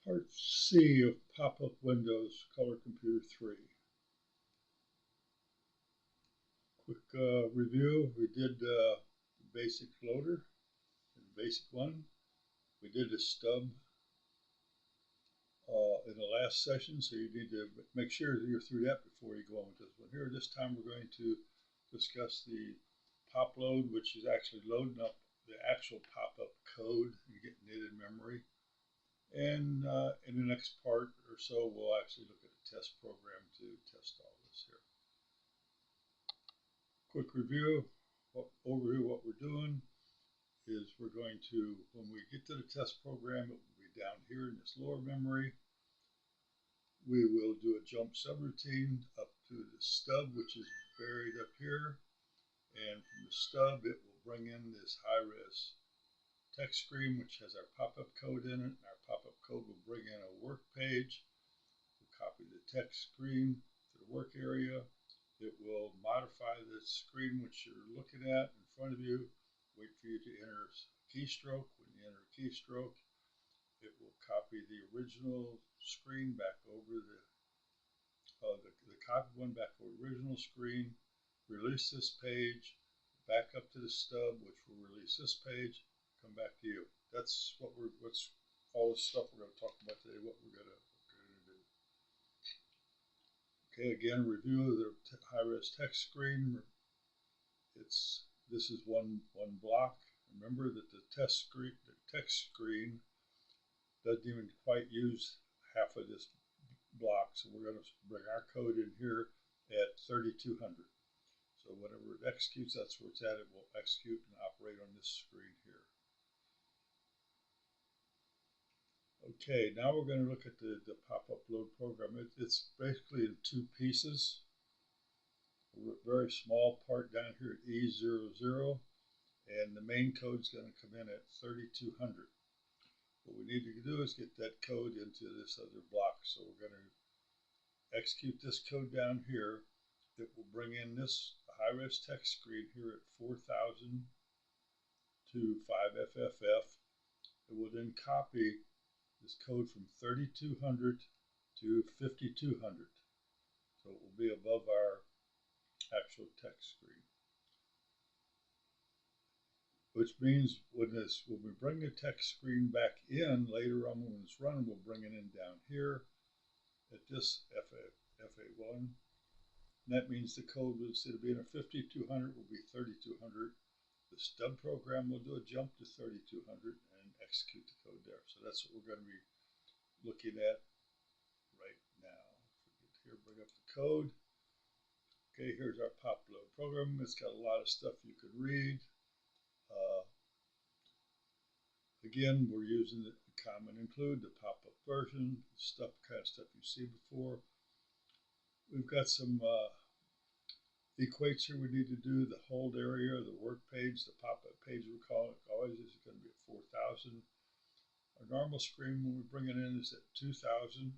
Part C of Pop-Up Windows Color Computer 3. Quick review. We did the basic loader, the basic one. We did the stub in the last session, so you need to make sure that you're through that before you go on with this one. Here, this time we're going to discuss the pop load, which is actually loading up the actual pop-up code and getting it in memory. And in the next part or so, we'll actually look at a test program to test all this here. Quick review, overview. What we're doing is we're going to, when we get to the test program, it will be down here in this lower memory. We will do a jump subroutine up to the stub, which is buried up here. And from the stub, it will bring in this high-res text screen, which has our pop-up code in it. And our pop-up code will bring in a work page. We'll copy the text screen to the work area. It will modify the screen which you're looking at in front of you. Wait for you to enter a keystroke. When you enter a keystroke, it will copy the original screen back over the copied one back over the original screen. Release this page, back up to the stub, which will release this page. Come back to you. That's what's all the stuff we're going to talk about today. What we're going to do. Okay, again, review of the high-res text screen. This is one block. Remember that the text screen doesn't even quite use half of this block, so we're going to bring our code in here at 3200. So whenever it executes, that's where it's at. It will execute and operate on this screen here. Okay, now we're going to look at the pop-up load program. It's basically in two pieces. A very small part down here at E00, and the main code is going to come in at 3200. What we need to do is get that code into this other block. So we're going to execute this code down here. It will bring in this high-res text screen here at 4000 to 5FFF. It will then copy this code from 3200 to 5200. So it will be above our actual text screen. Which means when we bring the text screen back in later on when it's running, we'll bring it in down here at this FA1. And that means the code, instead of being a 5200, will be 3200. The stub program will do a jump to 3200 and execute the code there. So that's what we're going to be looking at right now. If we get here, bring up the code. Okay, here's our pop load program. It's got a lot of stuff you could read. Again, we're using the common include, the pop-up version, kind of stuff you've seen before. We've got some equates here we need to do. The hold area, the work page, the pop-up page we call it, always is going to be at 4000. Our normal screen when we bring it in is at 2000.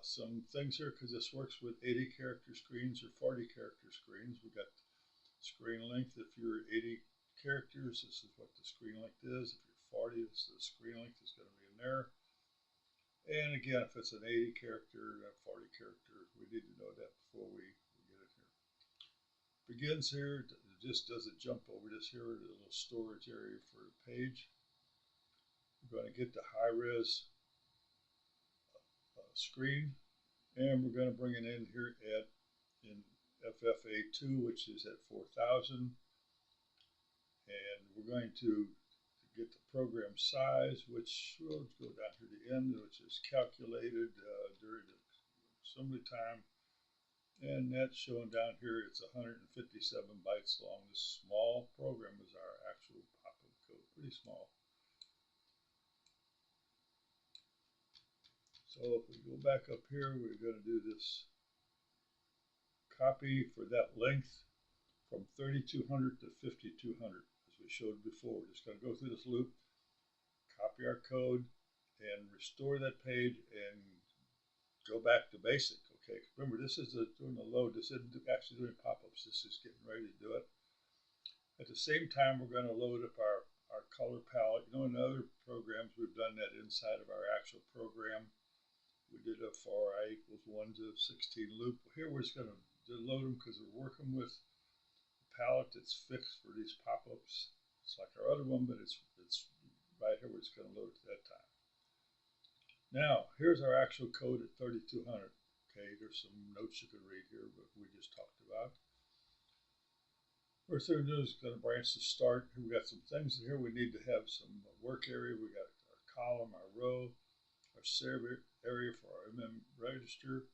Some things here, because this works with 80 character screens or 40 character screens. We've got screen length. If you're 80 characters, this is what the screen length is. If you're 40, this is the screen length is going to be in there. And again, if it's an 80 character, 40 character, we need to know that before we get it here. Begins here, it just doesn't jump over this here, the little storage area for the page. We're going to get the high-res screen, and we're going to bring it in here in FFA2, which is at 4000. And we're going to get the program size, which we'll go down to the end, which is calculated during the assembly time. And that's shown down here. It's 157 bytes long. This small program is our actual pop-up code, pretty small. So if we go back up here, we're going to do this copy for that length from 3200 to 5200, as we showed before. We're just going to go through this loop, copy our code, and restore that page and go back to basic. Okay, remember this is doing the load. This isn't actually doing pop-ups. This is getting ready to do it. At the same time, we're going to load up our our color palette. You know, in other programs, we've done that inside of our actual program. We did a for I equals 1 to 16 loop. Here we're just going to load them because we're working with a palette that's fixed for these pop-ups. It's like our other one, but it's right here. We're just going to load it at that time. Now, here's our actual code at 3200. Okay, there's some notes you can read here, but we just talked about. First thing we're going to do is going to branch the start. We got some things in here. We need to have some work area. We got our column, our row, our server area for our MM register,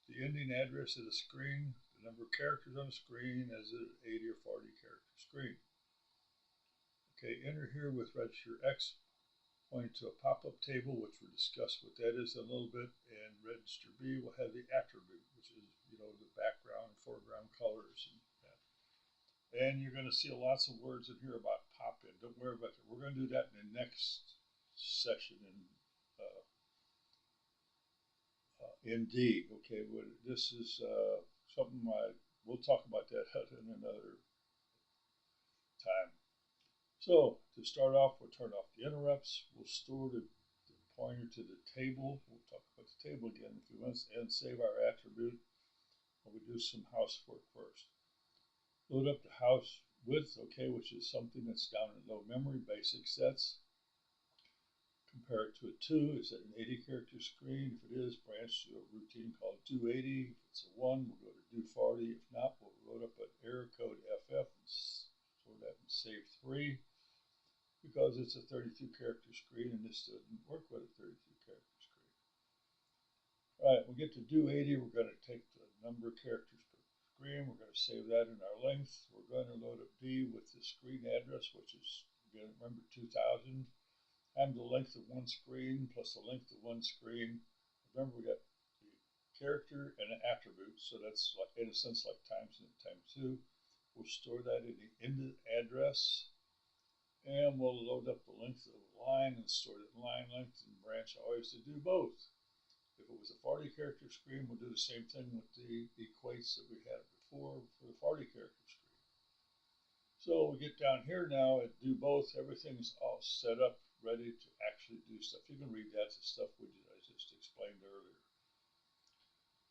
the ending address of the screen, the number of characters on the screen as an 80 or 40 character screen. Okay, enter here with register X pointing to a pop-up table, which we'll discuss what that is in a little bit, and register B will have the attribute, which is, you know, the background, foreground colors and that. And you're going to see lots of words in here about pop-in. Don't worry about that. We're going to do that in the next session in D. Okay, but this is something we'll talk about that in another time. So to start off, we'll turn off the interrupts. We'll store the pointer to the table. We'll talk about the table again in a few minutes, and save our attribute. We'll do some housework first. Load up the house width, okay, which is something that's down in low memory, basic sets. Compare it to a 2. Is it an 80 character screen? If it is, branch to a routine called do 80. If it's a 1, we'll go to do 40. If not, we'll load up an error code FF and store that and save 3. Because it's a 32 character screen and this doesn't work with a 32 character screen. All right, we'll get to do 80. We're going to take the number of characters per screen. We're going to save that in our length. We're going to load up D with the screen address, which is, again, remember 2000. And the length of one screen plus the length of one screen. Remember, we got the character and an attribute, so that's like, in a sense, like times 2. We'll store that in the end address, and we'll load up the length of the line and store it in line length and branch always to do both. If it was a 40 character screen, we'll do the same thing with the equates that we had before for the 40 character screen. So we get down here now and do both. Everything's all set up, ready to actually do stuff. You can read that, the stuff I just explained earlier.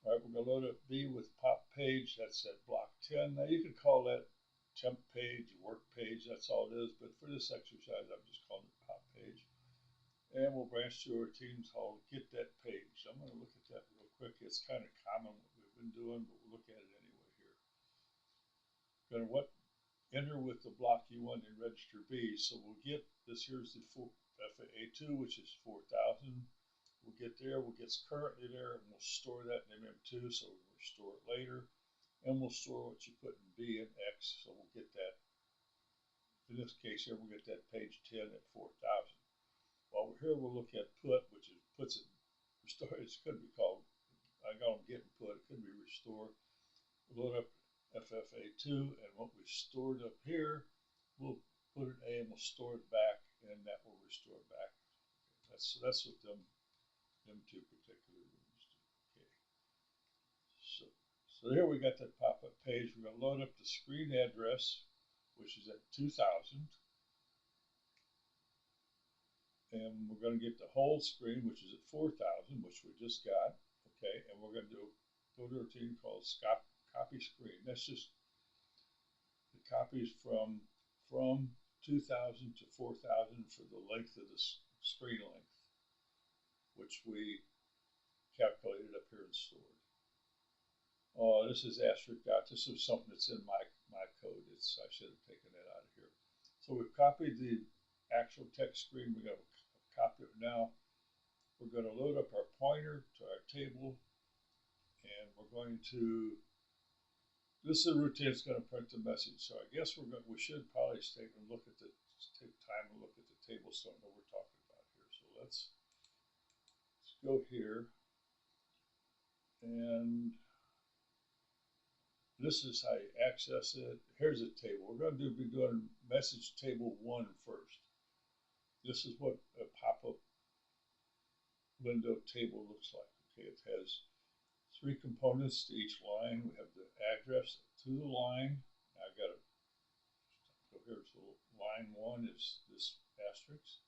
All right, we're going to load up B with pop page. That's at block 10. Now you could call that temp page, work page. That's all it is. But for this exercise, I'm just calling it pop page. And we'll branch to our teams called get that page. I'm going to look at that real quick. It's kind of common what we've been doing, but we'll look at it anyway here. Going to enter with the block you want in register B. So we'll get this. Here's the FA2, which is 4000. We'll get there. We'll get currently there, and we'll store that in MM2, so we'll restore it later. And we'll store what you put in B and X, so we'll get that. In this case here, we'll get that page 10 at 4000. While we're here, we'll look at put, which is puts it restore. It could be called, I call them get and put. It could be restore. We'll load up FFA2, and what we stored up here, we'll put it A and we'll store it back, and that will restore it back. Okay, that's what them two particular rooms do. Okay. So here we got that pop-up page. We're going to load up the screen address, which is at 2000. And we're going to get the whole screen, which is at 4000, which we just got. Okay, and we're going to go to a routine called copy screen. That's just the copies from 2000 to 4000 for the length of the screen length, which we calculated up here and stored. Oh, this is asterisk dot. This is something that's in my code. I should have taken that out of here. So we've copied the actual text screen. We're going to copy it now. We're going to load up our pointer to our table, and we're going to. This is a routine that's going to print the message. So I guess we should probably take time and look at the table so I know what we're talking about here. So let's go here, and this is how you access it. Here's a table. We're going to be doing message table 1 first. This is what a pop-up window table looks like. Okay, it has 3 components to each line. We have the address to the line. Now I got to go here, so line 1 is this asterisk.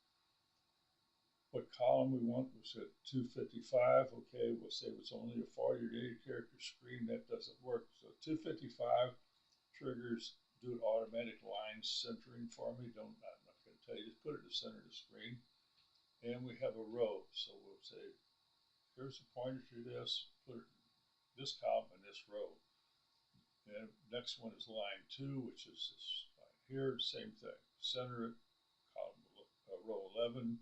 What column we want was at 255. Okay, we'll say it's only a 40 or 80 character screen. That doesn't work. So 255 triggers do an automatic line centering for me. I'm not going to tell you, just put it in the center of the screen. And we have a row. So we'll say, here's the pointer to this, put it in this column and this row. And next one is line 2, which is this line here. Same thing. Center it, column row 11.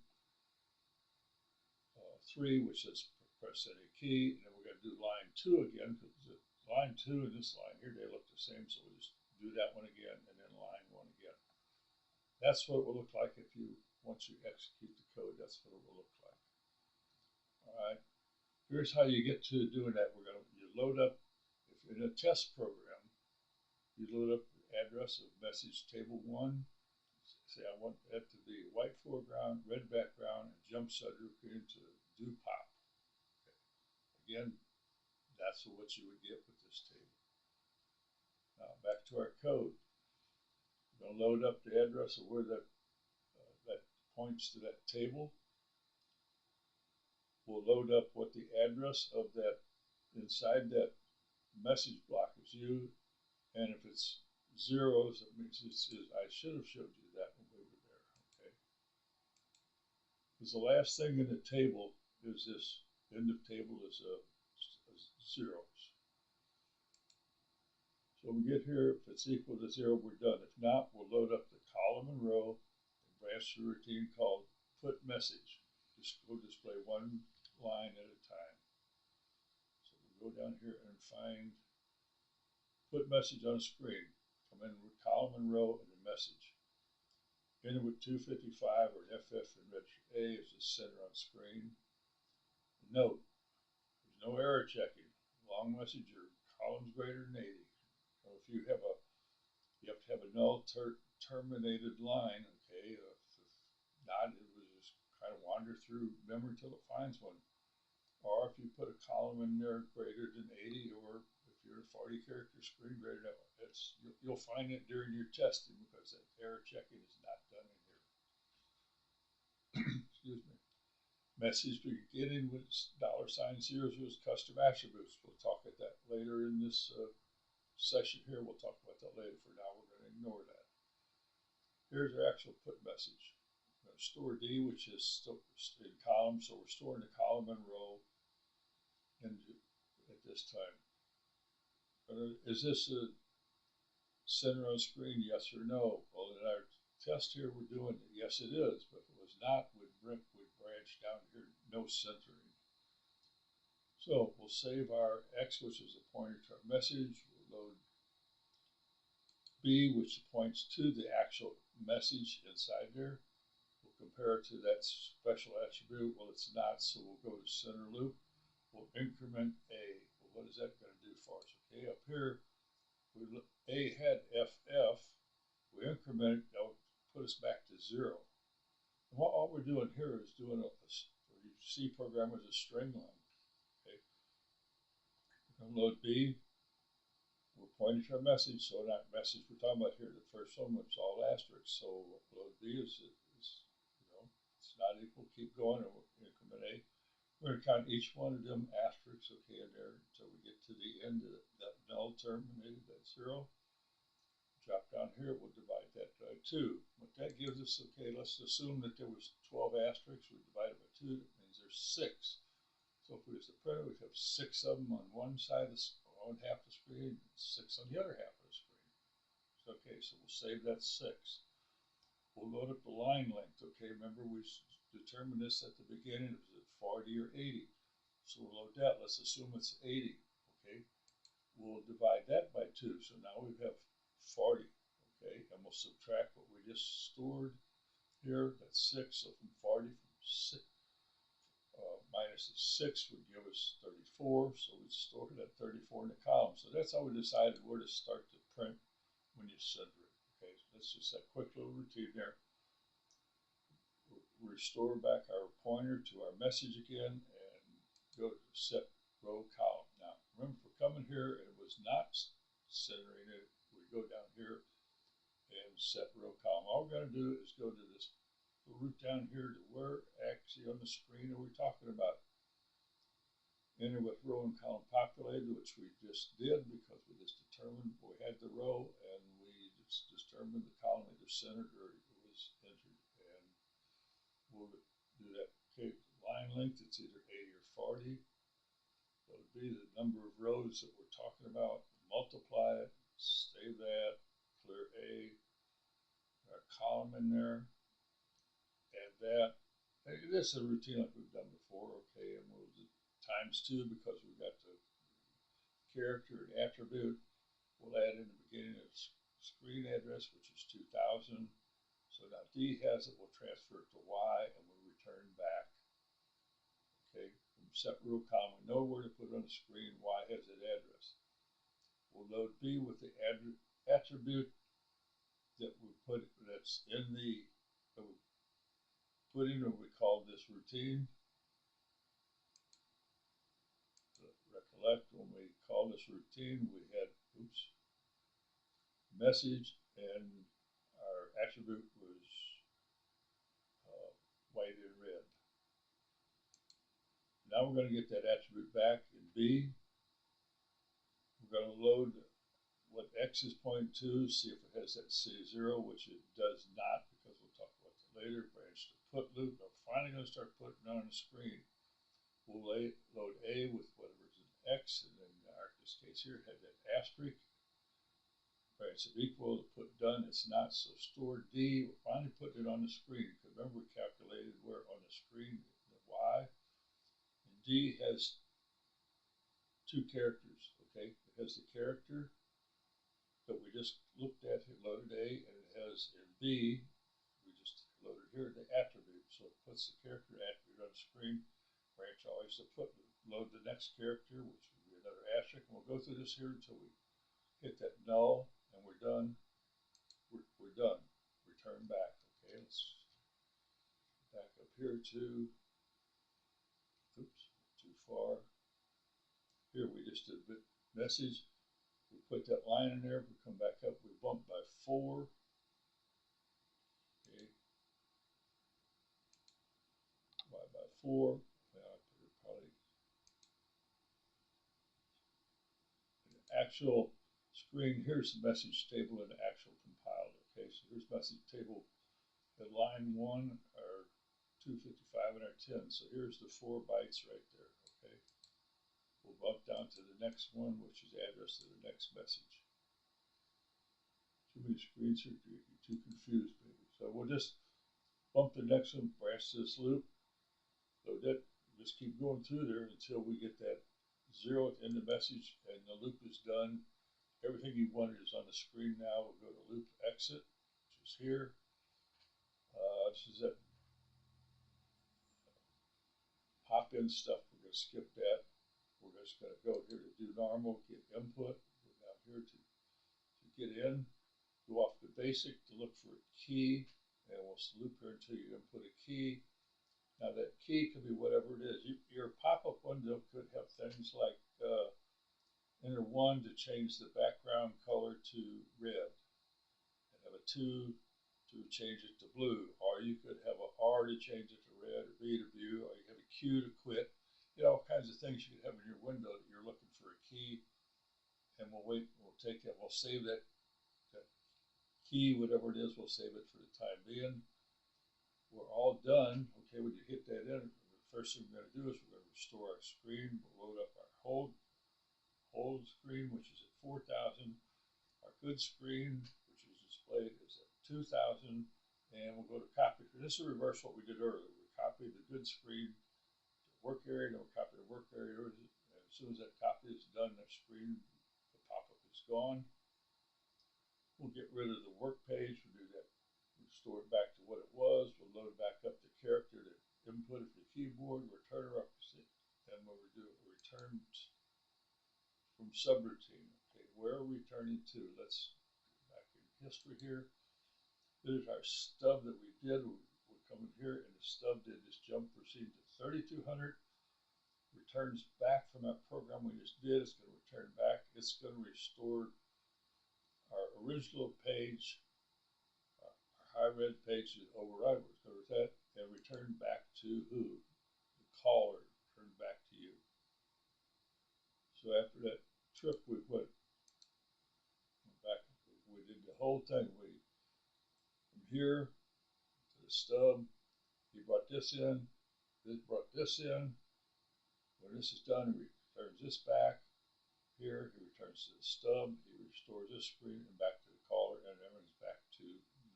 3, which says press any key, and then we're going to do line 2 again, because line 2 and this line here, they look the same, so we'll just do that one again, and then line 1 again. That's what it will look like once you execute the code. That's what it will look like. All right, here's how you get to doing that. You load up, if in a test program, you load up the address of message table 1. Say I want that to be white foreground, red background, and jump subgroup into do pop. Okay. Again, that's what you would get with this table. Now back to our code. We're going to load up the address of where that points to that table. We'll load up what the address of that inside that message block is used, and if it's zeros, it means I should have showed you that when we were there. Okay. Because the last thing in the table is this end of table is zeros. So we get here, if it's equal to 0, we're done. If not, we'll load up the column and row and branch the routine called put message. Just go display one line at a time. So we go down here and find put message on a screen. Come in with column and row and the message. Enter with 255 or FF in register A is the center on screen. Note, there's no error checking. Long message or columns greater than 80. So if you have to have a null terminated line, okay, if not, it will just kind of wander through memory till it finds one. Or if you put a column in there greater than 80, or if you're a 40 character screen greater than that, you'll find it during your testing because that error checking is not done in here. Excuse me. Message beginning with $0 is custom attributes. We'll talk about that later in this session here. We'll talk about that later. For now, we're going to ignore that. Here's our actual put message. We're going to store D, which is still in column, so we're storing the column and row at this time. Is this a center on screen? Yes or no? Well, in our test here, we're doing it. Yes, it is. But if it was not, we'd branch down here, no centering. So we'll save our X, which is a pointer to our message. We'll load B, which points to the actual message inside there. We'll compare it to that special attribute. Well, it's not, so we'll go to center loop. We'll increment A. Well, what is that going to do for us? Okay, up here, A had FF. We increment it, that'll put us back to 0. And all we're doing here is doing a C program as a string line. Okay, we're going to load B. We're pointing to our message, so that message we're talking about here, the first one was all asterisk. So load B is it's not equal. Keep going, and we'll increment A. We're going to count each one of them asterisks, okay, in there until we get to the end of that null terminated, that 0. Drop down here, we'll divide that by 2. What that gives us, okay, let's assume that there was 12 asterisks. We divide it by 2, that means there's 6. So if we was the printer, we'd have 6 of them on one side of one half of the screen, and 6 on the other half of the screen. So, okay, so we'll save that 6. We'll load up the line length. Okay, remember we determined this at the beginning. It was at 40 or 80. So we'll load that. Let's assume it's 80. Okay, we'll divide that by 2. So now we have 40. Okay, and we'll subtract what we just stored here. That's 6. So from 40, from 6 minus the 6 would give us 34. So we stored it at 34 in the column. So that's how we decided where to start to print when you center it. Okay, so that's just that quick little routine there. We'll restore back our pointer to our message again and go to set row column. Now, remember, if we're coming here and it was not centering it, we go down here and set row to do is go to this root down here to where actually on the screen are we talking about. Enter with row and column populated, which we just did because we just determined we had the row and we just determined the column either centered or it was entered. And we'll do that. Okay, line length, it's either 80 or 40. That would be the number of rows that we're talking about. Multiply it, save that, clear A, our column in there, add that. This is a routine like we've done before, okay, and we'll do times 2 because we've got the character and attribute. We'll add in the beginning of screen address, which is 2000. So now D has it, we'll transfer it to Y and we'll return back. Okay, from set row column, we know where to put it on the screen. Y has that address. We'll load B with the attribute that we put, that's in the, that we put in what we call this routine. Recollect when we call this routine, we had, message, and our attribute was white and red. Now we're going to get that attribute back in B. We're going to load what X is pointing to, see if it has that C0, which it does not, because we'll talk about that later. Branch to put loop. Now we're finally going to start putting on the screen. We'll load A with whatever's in X, and then in this case here, had that asterisk. Branch of equal, put done, it's not, so store D. We're finally putting it on the screen, because remember we calculated where on the screen, the Y. And D has 2 characters, okay? It has the character that we just looked at, it loaded A, and it has in B, we just loaded here, the attribute. So it puts the character attribute on the screen. Branch always to put, load the next character, which would be another asterisk, and we'll go through this here until we hit that null, and we're done. We're done. Return back. Okay, let's back up here to, oops, too far. Here we just did a message. We put that line in there. We come back up. We bump by 4. Okay. Y by 4. Well, I put it probably an actual screen. Here's the message table in the actual compiled. Okay, so here's message table at line 1 are 255 and our 10. So here's the 4 bytes right there. Okay, we'll bump down to the next one, which is address to the next message. Too many screens here, you're too confused, maybe. So we'll just bump the next one, branch this loop, load it, just keep going through there until we get that 0 at the end of the message, and the loop is done. Everything you wanted is on the screen now. We'll go to loop exit, which is here. This is that pop-in stuff. We're going to skip that. We're just going to go here to do normal, get input, go down here to get in, go off the basic to look for a key, and we'll loop here until you input a key. Now that key could be whatever it is. Your pop-up window could have things like enter 1 to change the background color to red, and have a 2 to change it to blue, or you could have a R to change it to red, or B to blue, or you have a Q to quit. You know, all kinds of things you could have in your window that you're looking for a key, and we'll wait, we'll take that, we'll save that key, whatever it is, we'll save it for the time being. We're all done. Okay, when you hit that in, the first thing we're going to do is we're going to restore our screen. We'll load up our hold screen, which is at 4,000. Our good screen, which is displayed, is at 2,000. And we'll go to copy. This is reverse what we did earlier. We copied the good screen to work area, then we'll copy the work area. And as soon as that copy is done, that screen, the pop-up is gone. We'll get rid of the work page. We'll do that. We'll store it back to what it was. We'll load back up the character that inputted the keyboard, return her up, and we'll do it. Return from subroutine. Okay, where are we returning to? Let's go back in history here. There's our stub that we did. We're coming here, and the stub did this jump proceed to 3,200. Returns back from that program we just did. It's going to return back. It's going to restore our original page, our high red page to override what's going with that and return back to who? The caller, return back to you. So after that trip, we went back, we did the whole thing. We, from here to the stub, he brought this in, this brought this in. When this is done, he returns this back. Here, he returns to the stub, he restores this screen and back to the caller, and everything's back to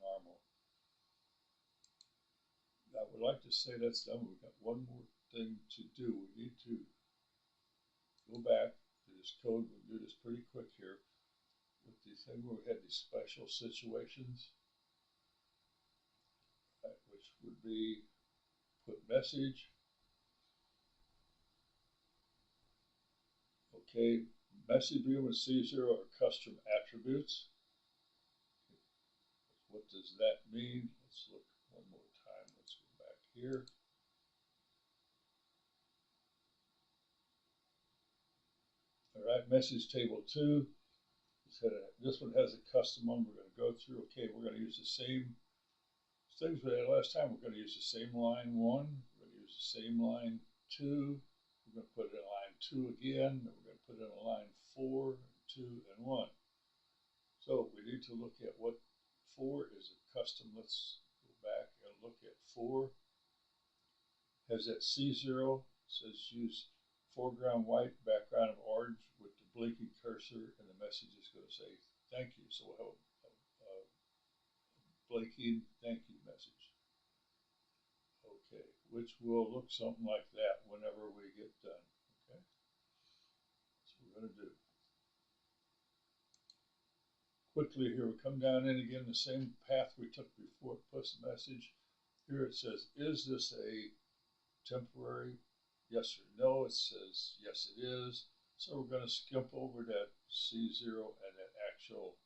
normal. I would like to say that's done. We've got one more thing to do. We need to go back to this code. We'll do this pretty quick here. With the thing where we had these special situations, which would be put message. Okay, message view with C0 are custom attributes. What does that mean? Let's look one more time. Let's go back here. All right, message table 2. This one has a custom one we're going to go through. Okay, we're going to use the same things we had last time. We're going to use the same line 1. We're going to use the same line 2. We're going to put it in line 2 again. Then we're going to put it in line 4, 2, and 1. So we need to look at what 4 is a custom. Let's go back and look at 4. Has that C0, says use foreground white, background of orange with the blinking cursor, and the message is going to say thank you. So we'll have a blinking thank you message. Okay, which will look something like that whenever we get done. Okay, that's what we're going to do. Quickly here, we come down in again the same path we took before, plus the message. Here it says, is this a temporary? Yes or no. It says yes it is. So we're going to skip over that C0 and that actual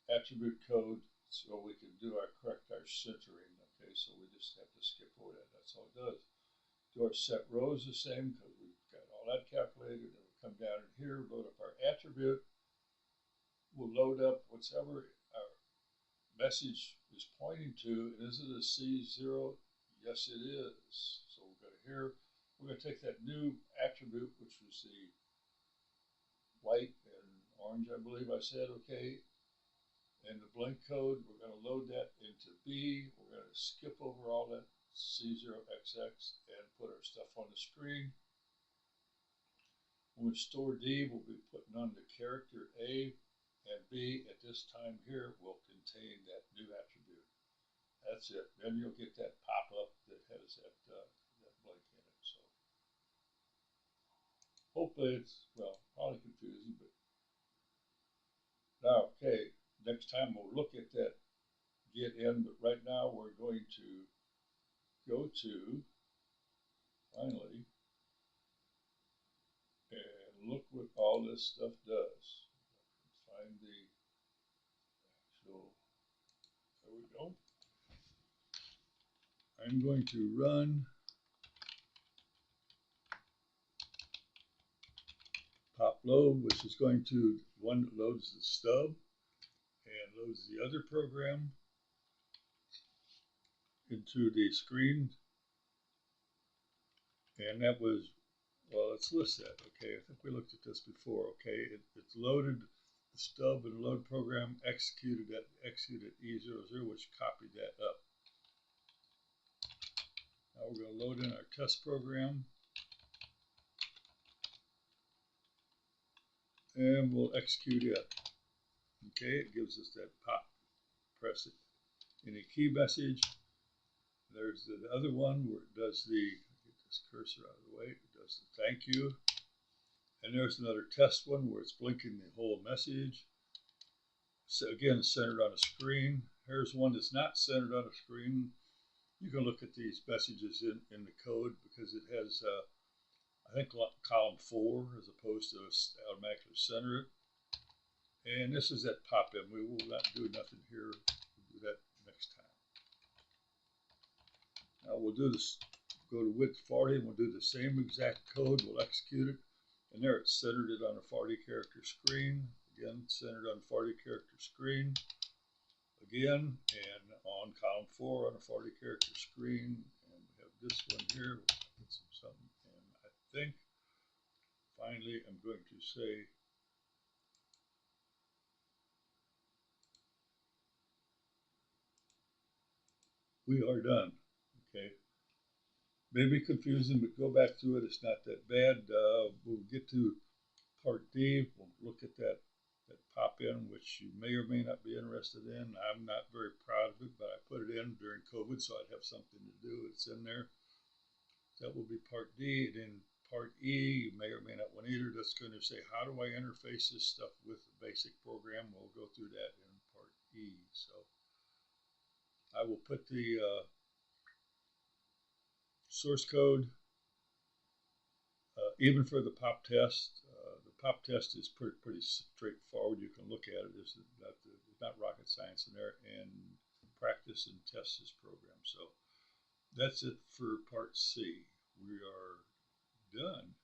attribute code so we can do correct our centering. Okay, so we just have to skip over that. That's all it does. Do our set rows the same because we've got all that calculated. Then we come down in here, load up our attribute. We'll load up whatever our message is pointing to. And is it a C0? Yes, it is. So we're going to here. We're going to take that new attribute, which was the white and orange, I believe I said, okay. And the blank code, we're going to load that into B. We're going to skip over all that C0XX and put our stuff on the screen. When we store D, we'll be putting on the character A, and B at this time here will contain that new attribute. That's it. Then you'll get that pop-up that has that blank in it. So hopefully it's, well, probably confusing, but now, okay, next time we'll look at that get in, but right now we're going to go to, finally, and look what all this stuff does. Find the actual, there we go. I'm going to run pop load, which is going to, one loads the stub and loads the other program into the screen. And that was, well, let's list that. Okay, I think we looked at this before. Okay, it's loaded the stub and the load program, executed E00, which copied that up. Now we're going to load in our test program. And we'll execute it. Okay, it gives us that pop, press it in a key message. There's the other one where it does the, get this cursor out of the way, it does the thank you. And there's another test one where it's blinking the whole message. So again, it's centered on a screen. Here's one that's not centered on a screen. You can look at these messages in the code because it has, I think, column 4 as opposed to automatically center it. And this is that pop-in. We will not do nothing here. We'll do that next time. Now we'll do this, go to width 40, and we'll do the same exact code. We'll execute it. And there it's centered it on a 40 character screen. Again, centered on 40 character screen. again, and on column 4 on a 40 character screen, and we have this one here. We'll put something, and I think finally I'm going to say we are done. Okay, maybe confusing, but go back through it. It's not that bad. We'll get to part D. We'll look at that pop in, which you may or may not be interested in. I'm not very proud of it, but I put it in during COVID, so I'd have something to do. It's in there. That will be part D. And in part E, you may or may not want either. That's going to say, how do I interface this stuff with the basic program? We'll go through that in part E. So I will put the source code, even for the pop test. The pop test is pretty straightforward. You can look at it. There's not rocket science in there, and practice and test this program. So that's it for part C. We are done.